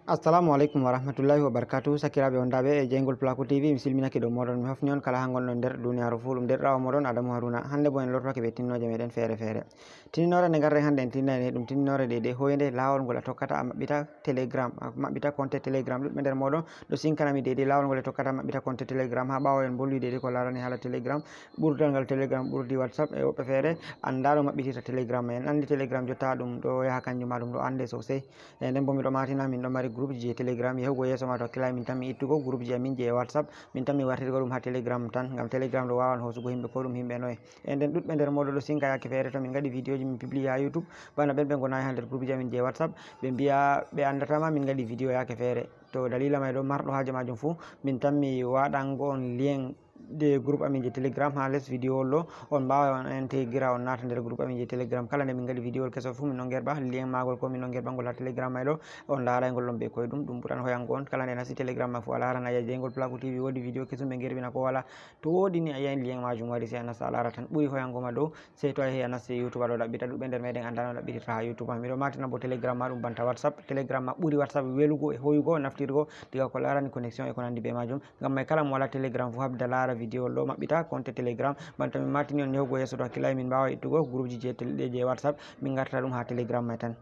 Assalamu alaikum warahmatullahi wabarakatuh. Sakiraɓe on daɓe e jeygol Placo TV mi silminake dow moɗon mi hofni on kala ha gonɗon nder duniyaru fu ɗum nder ɗawo moɗon Adamou Haruna. Hande bo en lortake ɓe tinnoje meɗen fere fere. Tinninore nde garren hande en tinnani ɗum tinninore de hoyde lawol ngol a tokkata a maɓɓita telegram, a maɓɓita compte telegram. ɗuɗɓe nder moɗon ɗo sinkanami de lawol ngol e tokkata maɓɓita compte telegram ha ɓawo en bolwi de ko larani hala telegram. ɓurdal ngal telegram ɓurdi whatsapp e woɓɓe fere anda ɗo maɓɓitita telegram. En andi telegram jotta ɗum ɗo yaha kanjuma ɗum ɗo ande sosai. E nden bo miɗo matina min ɗo mari groupe ji e telegram yahugo yeso ma to hakkilai min tan mi ittugo groupe ji amin je e whatsapp min tan mi wartirgo ɗum ha telegram tan, ngam telegram ɗo wawan hosugo himɓe ko ɗum himɓe noye. E nden ɗuɗɓe nder moɗon ɗo sinka yake fere to min gaɗi vidéo ji min publie ha youtube bana ɓen ɓe gonayi ha nder groupe ji amin je whatsapp ɓe mbiya ɓe andatama min gaɗi vidéo yake fere, to dalila may ɗo marɗo haje majum fu min tan mi waɗango on lien de groupe amin je telegram ha less vidéo wol ɗo on mbawa on intégra on nata nder groupe amin je telegram. Kala nde min gaɗi vidéo wol keso fu min ɗon gerɓa lien magol ko min ɗon gerɓa ha telegram may ɗo on laraygol ɗon be koyeɗum ɗum ɓuran hoyango on. Kala nde nasti telegram ma fu a laran a yiya jeygol Placo TV wodi vidéo kesum ɓe gerɓina ko wala, to wodi ni a yiyan lien majum wari sai a nasta a lara tan ɓuri hoyango ma dow sei to a yehi a nasti youtube aɗo ɗaɓɓita. ɗuɗɓe nder meɗen anda no ɗaɓɓitirta ha youtube ma. Miɗo matina bo telegram ma ɗum banta whatsapp, telegram ma ɓuri whatsapp welugo e hoyugo naftirgo diga ko larani connexion e ko nandi be majum. Ngam may kala mo wala telegram fu habda lara vidéo wol ɗo maɓɓita compte telegram banta min matini on yahugo yeso to hakkilai min mbawa ittugo groupe ji je whatsapp min garta ɗum ha telegram may tan.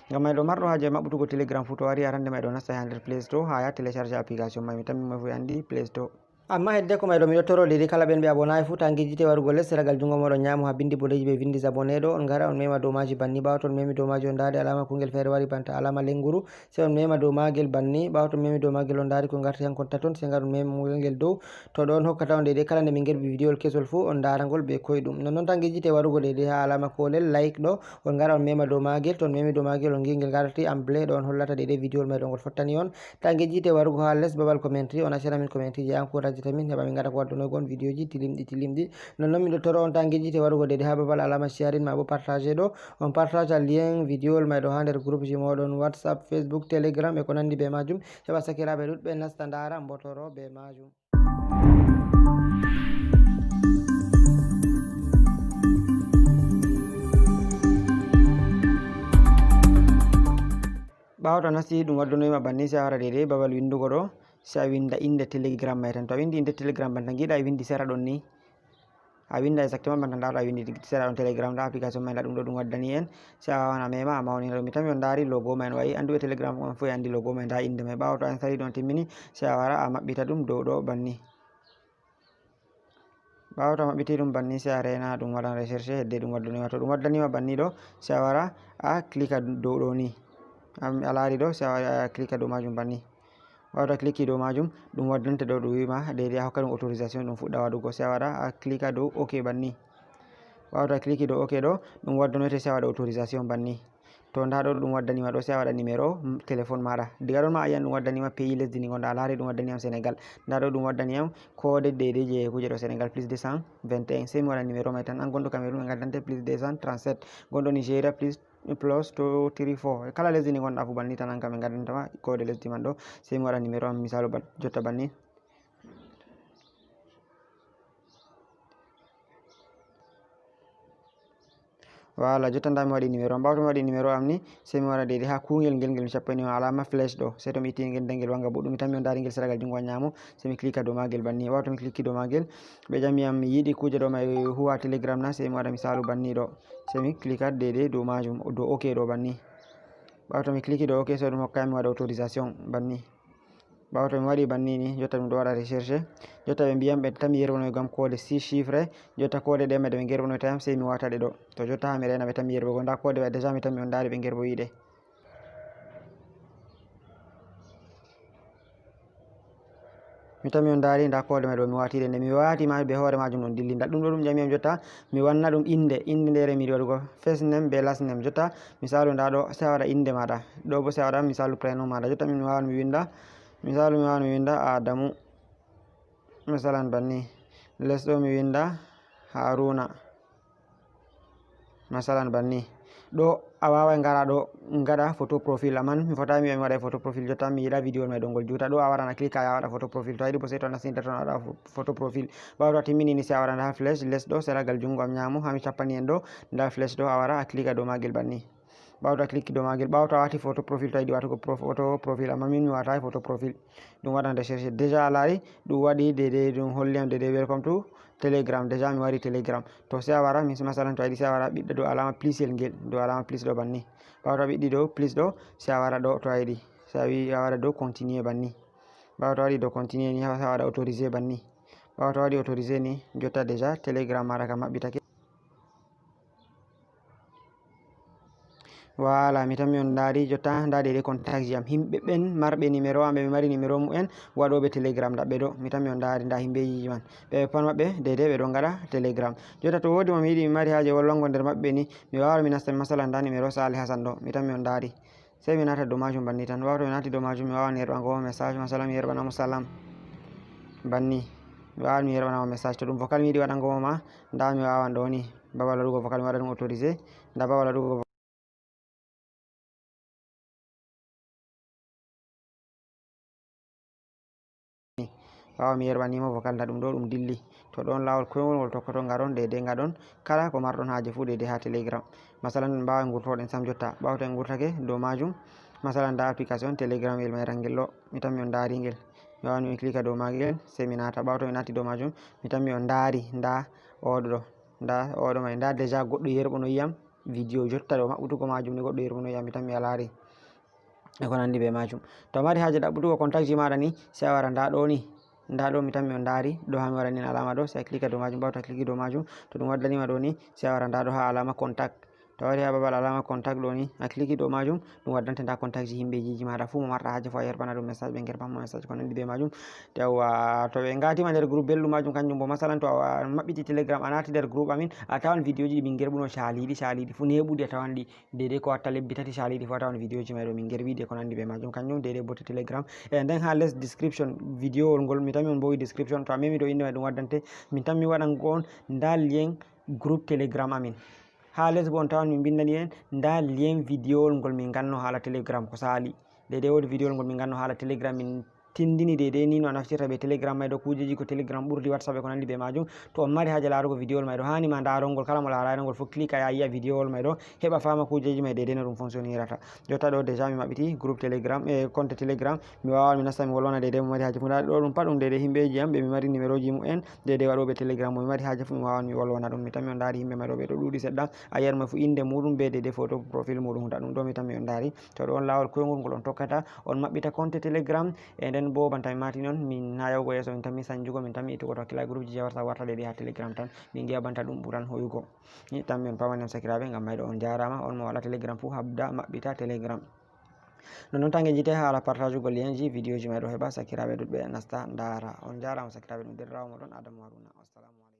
Ngam may ɗo marɗo haje maɓɓutugo telegram fu to wari arande may ɗo nasta ha nder play store ha ya télécharge application may mi tan min fu andi play store. Amma hedde ko mayɗo miɗo toro dedi kala ɓen ɓe abonayi fu tan gijjite warugo less ragal jungo moɗon ñamo ha bindi bodeji ɓe vindi abonné ɗo on gara on mema dow maji banni. ɓawa to on memi dow maji on dari alama kungel feere wari banta alama lenguru sei on mema dow magel banni. ɓawa to on memi dow magel on dari ko garti han konta toon sei gar on mema ngel dow to ɗo on hokkata on kala nde min gerɓi vidéo kesol fu on daragol be koyeɗum. Nonnon tan gijjite warugo ha alama kolel like ɗo on gara on mema dow magel, to on memi dow magel on ngel garti amblé ɗo on hollata vidéo may ɗo ngol fottani on. tan gijjite warugo ha less babal commentary on accira min commentary je encourage min heɓa min gaɗa ko waddunogon vidéo ji tilimɗi. Nonnon miɗo toro on tan gijjite warugo ha babal alama sharing ma bo partage ɗo on partage lien vidéo wol may ɗo ha nder groupe ji moɗon whatsapp, facebook, telegram e ko nandi be majum heɓa sakiraɓe ɗuɗɓe nasta dara mbotoro be majum. ɓawa to nasti ɗum waddunoyima banni sei a wara babal windugo ɗo sei a winda inde telegram may tan. To a windi inde telegram banta giɗa e windi sera ɗon ni a winda exactement banta nda ɗo a windi sera ɗon telegram ɗa application may nda ɗum ɗo ɗum waddani en sei a wawan a mema a mawnina ɗum. Mi tan mi on dari logo may en wayi anduɓe telegram on fu e andi logo may nda inde may. ɓawa to a instali ɗon timmini sei a wara a maɓɓita ɗum dow ɗo banni. ɓawa to a maɓɓiti ɗum banni sei a rena ɗum waɗan recherche hedde ɗum waddanima. To ɗum waddanima banni ɗo sei a wara a clica dow ɗo ni a lari ɗo sei a clica dow majum banni. wawata cliquer dow majum ɗum waddante ɗo ɗum wima a hokka ɗum autorisation ɗum fuɗɗa waɗugo sei a waɗa a cliquer dow ok banni. wawata cliquer dow ok ɗo ɗum waddanote sei a waɗa autorisation banni. to nda ɗo ɗum waddanima ɗo sei a waɗa numéro téléphone maɗa diga ɗon ma a yiyan ɗum waddanima pays lesdi ndi gonɗa a laari ɗum waddaniyam sénégal. nda ɗo ɗum waddaniyam code je kuje ɗo sénégal plus 221 sei mi waɗa numéro may tan. an gonɗo cameroun ɓe gaddante plus 237 gonɗo nigéria plus 234 kala lesdi ndi gonɗa fu banni tan an kam ɓe gaddantama code lesdi man ɗo sei mi waɗa numéro am misalu jotta banni. voilà jotta nda mi waɗi numéro am. ɓawa to mi waɗi numéro am ni sei mi wara ha kungel ngel mi cappani alama flèche ɗo sei to mi itti ngel dengel wanga boɗɗum mi tan mi on dari ngel seragal jungo ñamo sei mi cliquer dow magel banni. ɓawa to mi cliquer dow magel ɓe ƴamiyam mi yiɗi kuje ɗo may huwa telegram na sei mi waɗa misalu banni ɗo sei mi cliquer dow majum dow ok ɗo banni. ɓawa to mi cliquer dow ok sei ɗum hokkayam mi waɗa autorisation banni. ɓawa to mi waɗi banni ni jotta ɗum ɗo waɗa recherche jotta ɓe mbiyam ɓe tan mi yerɓanoygam code 6 chiffre jotta code ɗe ɓe gerɓanoytayam sei mi wata ɗe ɗo to jotta ha mi rena ɓe tan mi yerɓogo nda code déjà mi tan mi on dari ɓe gerɓoyiɗe. mi tan mi on dari nda code may ɗo mi watiɗe nde mi wati ma be hoore majum ɗon dilli. Nda ɗum ɗo ɗum ƴamiyam jotta mi wanna ɗum inde ndere mi yiɗi waɗugo first name be last name. jotta misalu nda ɗo sei a waɗa inde maɗa ɗo bo sei a waɗa misalu prénom maɗa jotta mi wawan mi winda misalu mi wawan mi winda Adamou misalan banni. less ɗo mi winda Haruna masalan banni. ɗo a wawai ngara ɗo gaɗa photo profil aman mi fotai mi wi'a mi waɗa photo profil jotta mi yiɗa vidéo may ɗo ngol juuta. ɗo a waran a clique a waɗa photo profil to a yiɗi bo sei to a nasti internet a waɗa photo profil. ɓawa to a timmini ni sei a wara ha flèche less ɗo seragal jungo am ñamo ha mi cappani en ɗo nda flèche ɗo a wara a clique dow magel banni. ɓawo to a clique dow magel, ɓawo to a wati photo profil to a yiɗi watugo photo profil, amma min mi watai photo profil, ɗum waɗan recherche. Déjà a laari ɗum waɗi dede ɗum holliyam dede welcome to telegram. Déjà mi wari telegram, to sai a wara masalan to a yiɗi sai a wara ɓiɗɗa dow alama plus el ngel, dow alama plus ɗo banni, ɓawo to a ɓiɗɗi dow plus ɗo sai a wara ɗo to a yiɗi, sai a wi a wara dow continue banni, ɓawo to a waɗi dow continue ni sai a waɗa autorisé banni, ɓawo to a waɗi autorisé ni jotta déjà telegram maɗa kam maɓɓitake. Wala mi tammi on dari jotta nda dede contact ji am, himɓe ɓen marɓe numéro am, ɓe mari numéro mu'en waɗoɓe telegram ɗaɓɓe ɗo, mi tammi on dari nda himɓeji man ɓe pat maɓɓe dede ɓe ɗon gaɗa telegram. Jotta to wodi mo mi yiɗi mi mari haje wolwango nder maɓɓe ni, mi wawa mi nasta masalan nda numéro Salih Hassan ɗo, mi tammi on dari sai mi nata dow majum banni tan, ɓawo to mi nati dow majum mi wawan mi yerɓango message, masalan mi yerɓanamo salam banni, mi wawan mi yerɓanamo message. To ɗum vocal mi yiɗi waɗango ma nda mi wawan ɗo ni babal waɗugo vocal mi waɗa ɗum autorisé, nda babal waɗugo wawa mi yerɓanimo vocal nda ɗum ɗo ɗum dilli. To ɗon lawol koyngol ngol tokkoto gaɗon dede gaɗon kala ko marɗon haje fu dede ha telegram. Masalan en mbawa gurtoɗen sam jotta, ɓawo to en gurtake dow majum masalan nda application telegram el mayran ngel ɗo, mi tammi on dari ngel, mi wawan mi clique dow magel sai mi nata, ɓawo to mi nati dow majum mi tammi on dari nda oɗo ɗo, nda oɗo mai, nda déjà goɗɗo yerɓunoyi yam vidéo jotta ɗo maɓɓutugo majum ni goɗɗo yerɓunoyi yam, mi tammi a lari e ko nandi be majum. To a mari haje ɗaɓɓutugo contact ji maɗa ni sai a wara nda ɗo ni, nda ɗo mi tammi on dari ɗo ha mi waɗani alama ɗo, sai a clique dow majum, ɓawo to a clique dow majum to ɗum waddanima ɗo ni sai a wara nda ɗo ha alama contact, to a wari ha babal alama contact ɗo ni a clique dow majum ɗum waddante nda contact ji himɓejiji maɗa fu mo marɗa haje fu a yerɓana ɗum message, ɓe gerɓanmo message ko nandi be majum. Yawwa to ɓe gatima nder groupe belɗum majum kanjum bo, masalan to a maɓɓiti telegram a nati nder groupe amin a tawan vidéo ji ɗi min gerɓuno caliɗi fu neɓuɗi a tawan ɗi dede ko watta lebbi tati caliɗi fu a tawan vidéo ji mai ɗo min gerɓiɗi e ko nandi be majum, kanjum dede bote telegram. E nden ha less description vidéo wol ngol mi tammi on bowi description, to a memi ɗo inde mai ɗum waddante min tammi waɗango on nda lien groupe telegram amin, ha les bo on tawan min bindani en nda lien vidéo wol ngol min ganno hala telegram ko sali, dede wodi vidéo wol ngol min ganno hala telegram min tindini dede ni no a naftirta be telegram mai ɗo, kujeji ko telegram ɓurdi whatsapp e ko nandi be majum. To on mari haje larugo vidéo wol mai ɗo hani ma darongol, kala mo laranigol fu clique ya yi'a vidéo wol mai ɗo heɓa fama kujeji mai dede no ɗum fonctionnirata. Jotta ɗo déjà mi maɓɓiti groupe telegram e compte telegram, mi wawan mi nasta mi wolwana dede mo mari haje fu, nda ɗo ɗum pat ɗum dede himɓeji am ɓe mi mari numéro ji mu'en dede waɗoɓe telegram, mo mi mari haje fu mi wawan mi wolwana ɗum, mi tammi on dari himɓe mai ɗo ɓe ɗo ɗuɗi seɗɗa, a yiyat mo fu inde muɗum be dede photo profil muɗum, nda ɗum ɗo mi tammi on dari. To ɗon lawol koyngol ngol on tokkata on maɓɓita compte telegram, e nden bo banta mi matini on min ha yahugo yeso min tammi sanjugo, min tammi ittugo to hakkila groupe ji warta warta dede ha telegram tan, min giya banta ɗum ɓuran hoyugo. Ni tammi on pamani am sakiraɓe ngam mayɗo on jarama, on mo waɗa telegram fu habda maɓɓita telegram. Nonnon tan jite hala partage ugo lien ji vidéo ji mai ɗo heɓa sakiraɓe ɗuɗɓe nasta ndara, on jarama sakiraɓe ɗum derɗirawo moɗon Adamu Haruna, wassalamu alaikum.